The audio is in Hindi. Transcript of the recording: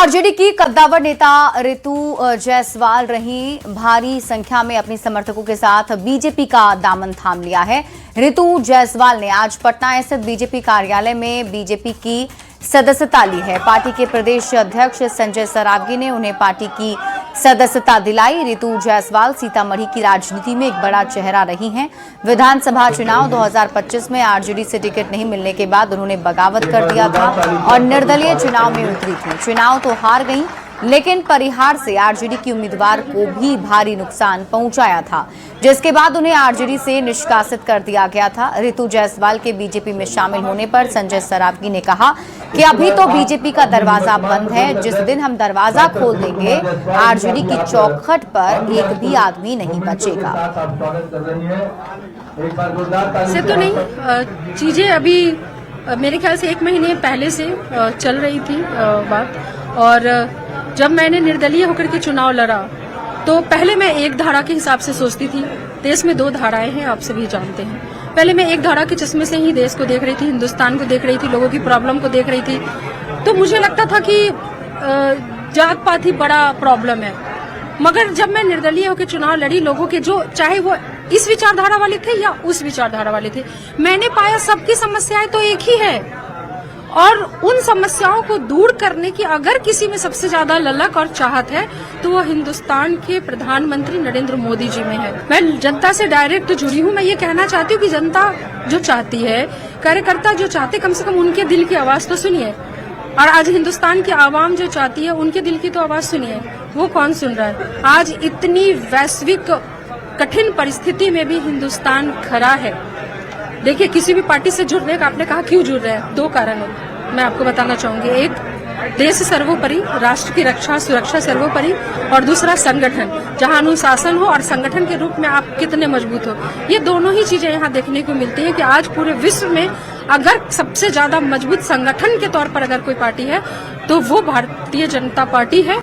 आरजेडी की कद्दावर नेता रितु जायसवाल रही भारी संख्या में अपने समर्थकों के साथ बीजेपी का दामन थाम लिया है। रितु जायसवाल ने आज पटना स्थित बीजेपी कार्यालय में बीजेपी की सदस्यता ली है। पार्टी के प्रदेश अध्यक्ष संजय सरावगी ने उन्हें पार्टी की सदस्यता दिलाई। रितु जायसवाल सीतामढ़ी की राजनीति में एक बड़ा चेहरा रही हैं। विधानसभा चुनाव 2025 में आरजेडी से टिकट नहीं मिलने के बाद उन्होंने बगावत कर दिया था और निर्दलीय चुनाव में उतरी थी। चुनाव तो हार गई, लेकिन परिहार से आरजेडी की उम्मीदवार को भी भारी नुकसान पहुंचाया था, जिसके बाद उन्हें आरजेडी से निष्कासित कर दिया गया था। रितु जायसवाल के बीजेपी में शामिल होने पर संजय सरावगी ने कहा कि अभी तो बीजेपी का दरवाजा बंद है, जिस दिन हम दरवाजा खोल देंगे आरजेडी की चौखट पर एक भी आदमी नहीं बचेगा। से तो नहीं, चीजें अभी मेरे ख्याल से 1 महीने पहले से चल रही थी बात। और जब मैंने निर्दलीय होकर के चुनाव लड़ा तो पहले मैं एक धारा के हिसाब से सोचती थी। देश में 2 धाराएं हैं, आप सभी जानते हैं। पहले मैं एक धारा के चश्मे से ही देश को देख रही थी, हिंदुस्तान को देख रही थी, लोगों की प्रॉब्लम को देख रही थी। तो मुझे लगता था कि जात पात ही बड़ा प्रॉब्लम है। मगर जब मैं निर्दलीय होकर चुनाव लड़ी, लोगों के जो चाहे वो इस विचारधारा वाले थे या उस विचारधारा वाले थे, मैंने पाया सबकी समस्याएं तो एक ही है। और उन समस्याओं को दूर करने की अगर किसी में सबसे ज्यादा ललक और चाहत है तो वो हिंदुस्तान के प्रधानमंत्री नरेंद्र मोदी जी में है। मैं जनता से डायरेक्ट जुड़ी हूँ। मैं ये कहना चाहती हूँ कि जनता जो चाहती है, कार्यकर्ता जो चाहते, कम से कम उनके दिल की आवाज तो सुनिए। और आज हिंदुस्तान की आवाम जो चाहती है, उनके दिल की तो आवाज सुनिए। वो कौन सुन रहा है? आज इतनी वैश्विक कठिन परिस्थिति में भी हिंदुस्तान खड़ा है। देखिए, किसी भी पार्टी से जुड़ने का आपने कहा क्यों जुड़ रहे हैं? 2 कारण मैं आपको बताना चाहूंगी। एक, देश सर्वोपरि, राष्ट्र की रक्षा सुरक्षा सर्वोपरि, और दूसरा संगठन, जहां अनुशासन हो और संगठन के रूप में आप कितने मजबूत हो। ये दोनों ही चीजें यहाँ देखने को मिलती है कि आज पूरे विश्व में अगर सबसे ज्यादा मजबूत संगठन के तौर पर अगर कोई पार्टी है तो वो भारतीय जनता पार्टी है।